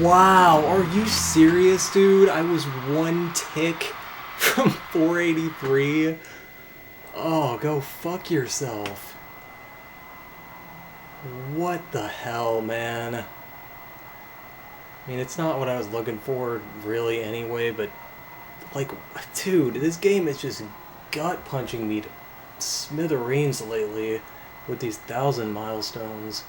Wow, are you serious, dude? I was one tick from 483. Oh, go fuck yourself. What the hell, man? I mean, it's not what I was looking for, really, anyway, but, like, dude, this game is just gut-punching me to smithereens lately with these 1,000 milestones.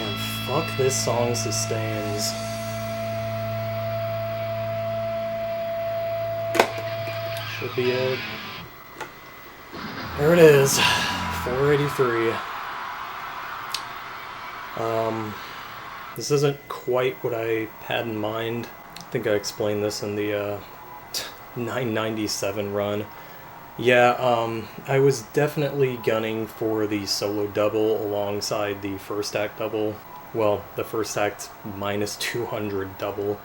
Man, fuck this song sustains. Should be it. There it is. 483. This isn't quite what I had in mind. I think I explained this in the 997 run. Yeah, I was definitely gunning for the solo double alongside the first act double. Well, the first act minus 200 double.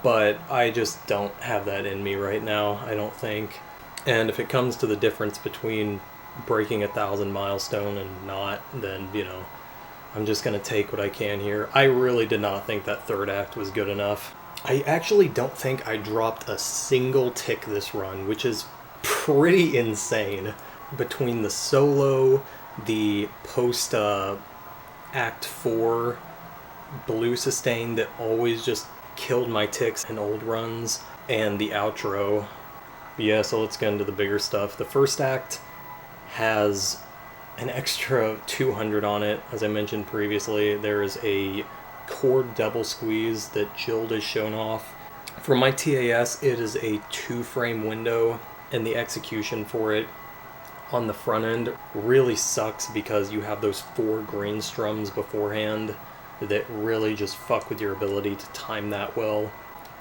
But I just don't have that in me right now, I don't think. And if it comes to the difference between breaking 1,000 milestone and not, then, you know, I'm just going to take what I can here. I really did not think that third act was good enough. I actually don't think I dropped a single tick this run, which is pretty insane. Between the solo, the post Act 4 blue sustain that always just killed my ticks in old runs, and the outro. Yeah, so let's get into the bigger stuff. The first act has an extra 200 on it. As I mentioned previously, there is a chord double squeeze that Jilde has shown off. For my TAS, it is a 2-frame window, and the execution for it on the front end really sucks because you have those 4 green strums beforehand that really just fuck with your ability to time that well.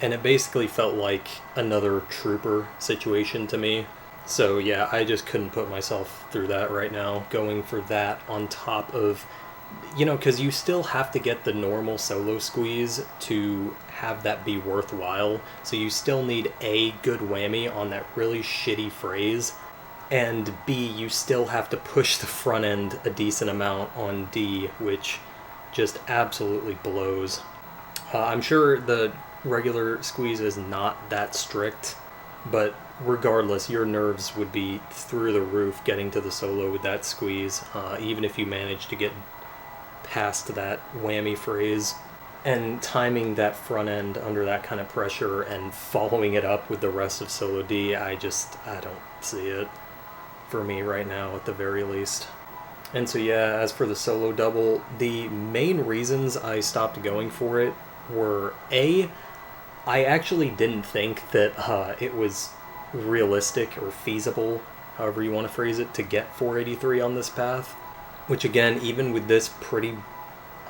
And it basically felt like another Trooper situation to me. So yeah, I just couldn't put myself through that right now, going for that on top of, you know, because you still have to get the normal solo squeeze to have that be worthwhile. So you still need A, good whammy on that really shitty phrase, and B, you still have to push the front end a decent amount on D, which just absolutely blows. I'm sure the regular squeeze is not that strict, but regardless, your nerves would be through the roof getting to the solo with that squeeze, even if you manage to get past that whammy phrase. And timing that front end under that kind of pressure and following it up with the rest of solo D, I don't see it for me right now at the very least. And so yeah, as for the solo double, the main reasons I stopped going for it were A, I actually didn't think that it was realistic or feasible, however you want to phrase it, to get 483 on this path. Which again, even with this pretty,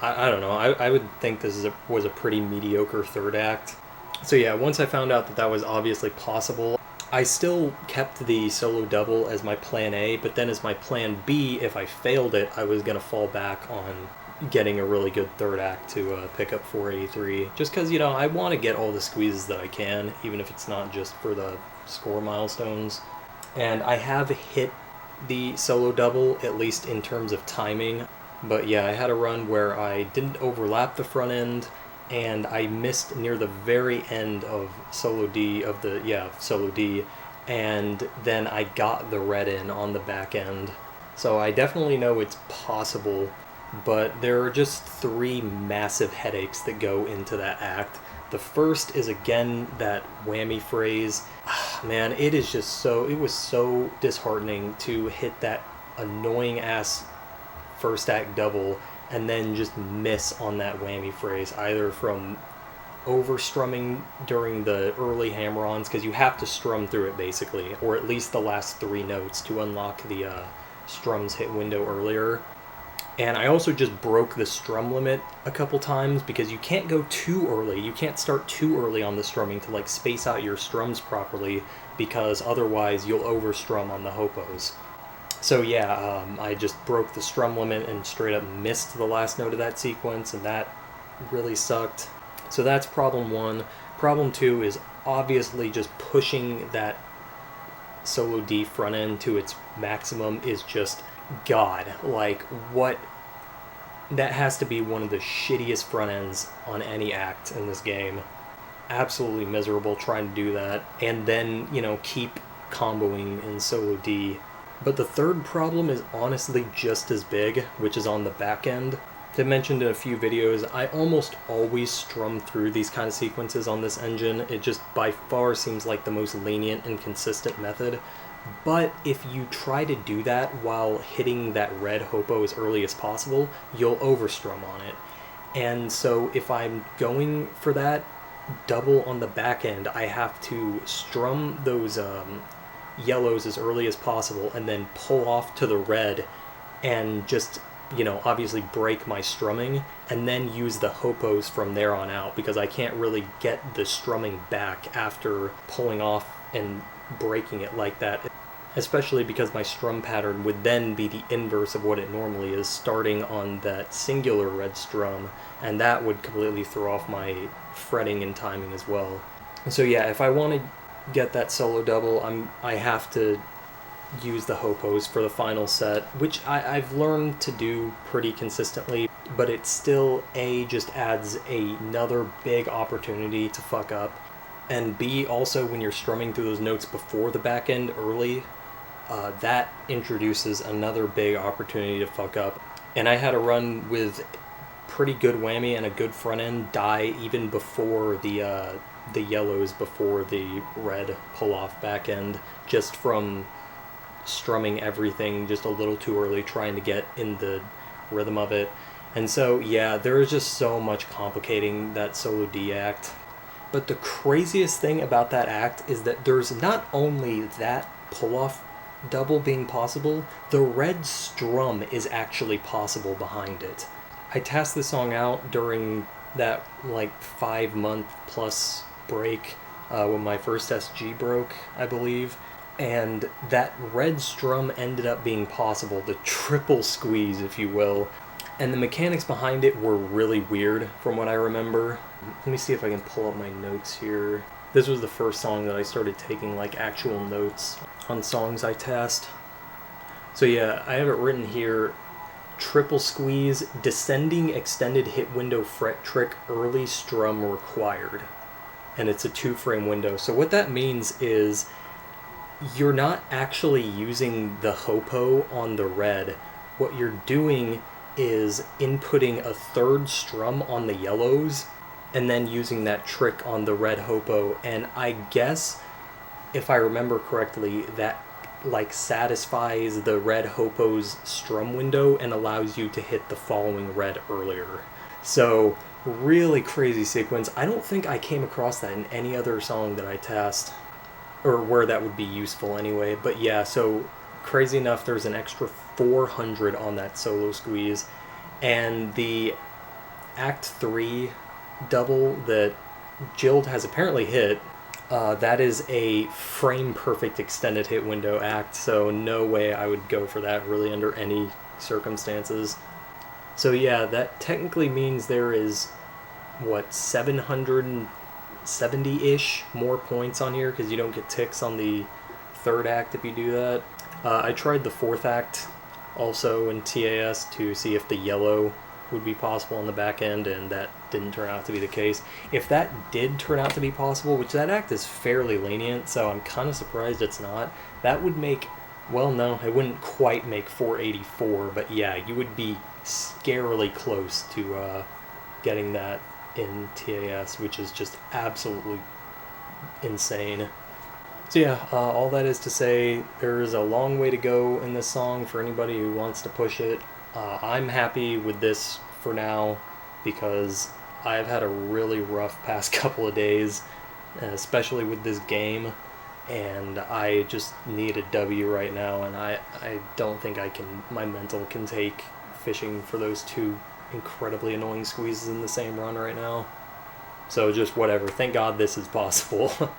I don't know, I would think this was a pretty mediocre third act. So yeah, once I found out that that was obviously possible, I still kept the solo double as my plan A, but then as my plan B, if I failed it, I was going to fall back on getting a really good third act to pick up 483. Just because, you know, I want to get all the squeezes that I can, even if it's not just for the score milestones. And I have hit the solo double, at least in terms of timing. But yeah, I had a run where I didn't overlap the front end, and I missed near the very end of solo D, solo D, and then I got the red in on the back end. So I definitely know it's possible, but there are just 3 massive headaches that go into that act. The first is again that whammy phrase. Man, it was so disheartening to hit that annoying ass first act double and then just miss on that whammy phrase, either from overstrumming during the early hammer-ons, because you have to strum through it basically, or at least the last 3 notes to unlock the strums hit window earlier. And I also just broke the strum limit a couple times because you can't go too early. You can't start too early on the strumming to like space out your strums properly, because otherwise you'll overstrum on the hopos. So yeah, I just broke the strum limit and straight up missed the last note of that sequence, and that really sucked. So that's problem 1. Problem 2 is obviously just pushing that solo D front end to its maximum is just God. Like, what? That has to be one of the shittiest front ends on any act in this game. Absolutely miserable trying to do that, and then, you know, keep comboing in solo D. But the third problem is honestly just as big, which is on the back end. As I mentioned in a few videos, I almost always strum through these kind of sequences on this engine. It just by far seems like the most lenient and consistent method. But if you try to do that while hitting that red hopo as early as possible, you'll overstrum on it. And so if I'm going for that double on the back end, I have to strum those yellows as early as possible and then pull off to the red and just, you know, obviously break my strumming and then use the hopos from there on out, because I can't really get the strumming back after pulling off and breaking it like that, especially because my strum pattern would then be the inverse of what it normally is, starting on that singular red strum, and that would completely throw off my fretting and timing as well. So yeah, if I want to get that solo double, I have to use the hopos for the final set, which I've learned to do pretty consistently, but it still just adds another big opportunity to fuck up, and B, also when you're strumming through those notes before the back end early, that introduces another big opportunity to fuck up. And I had a run with pretty good whammy and a good front end die even before the yellows, before the red pull off back end, just from strumming everything just a little too early, trying to get in the rhythm of it. And so yeah, there is just so much complicating that solo D act. But the craziest thing about that act is that there's not only that pull off double being possible, the red strum is actually possible behind it. I tasked this song out during that like 5-month plus break when my first SG broke, I believe, and that red strum ended up being possible, the triple squeeze, if you will, and the mechanics behind it were really weird from what I remember. Let me see if I can pull up my notes here. This was the first song that I started taking like actual notes on songs I tasked. So yeah, I have it written here: triple squeeze, descending extended hit window fret trick, early strum required. And it's a 2-frame window. So what that means is you're not actually using the hopo on the red. What you're doing is inputting a third strum on the yellows and then using that trick on the red hopo. And I guess, if I remember correctly, that like satisfies the red hopo's strum window and allows you to hit the following red earlier. So really crazy sequence. I don't think I came across that in any other song that I tasked, or where that would be useful anyway. But yeah, so crazy enough, there's an extra 400 on that solo squeeze, and the Act 3 double that Jilde has apparently hit, that is a frame perfect extended hit window act, so no way I would go for that really under any circumstances. So yeah, that technically means there is, what, 770-ish more points on here, because you don't get ticks on the third act if you do that. I tried the fourth act also in TAS to see if the yellow would be possible on the back end, and that didn't turn out to be the case. If that did turn out to be possible, which that act is fairly lenient, so I'm kind of surprised it's not, that would make, well, no, it wouldn't quite make 484, but yeah, you would be scarily close to getting that in TAS, which is just absolutely insane. So yeah, all that is to say, there's a long way to go in this song for anybody who wants to push it. I'm happy with this for now because I've had a really rough past couple of days, especially with this game, and I just need a W right now, and I don't think my mental can take fishing for those two incredibly annoying squeezes in the same run right now. So just whatever. Thank God this is possible.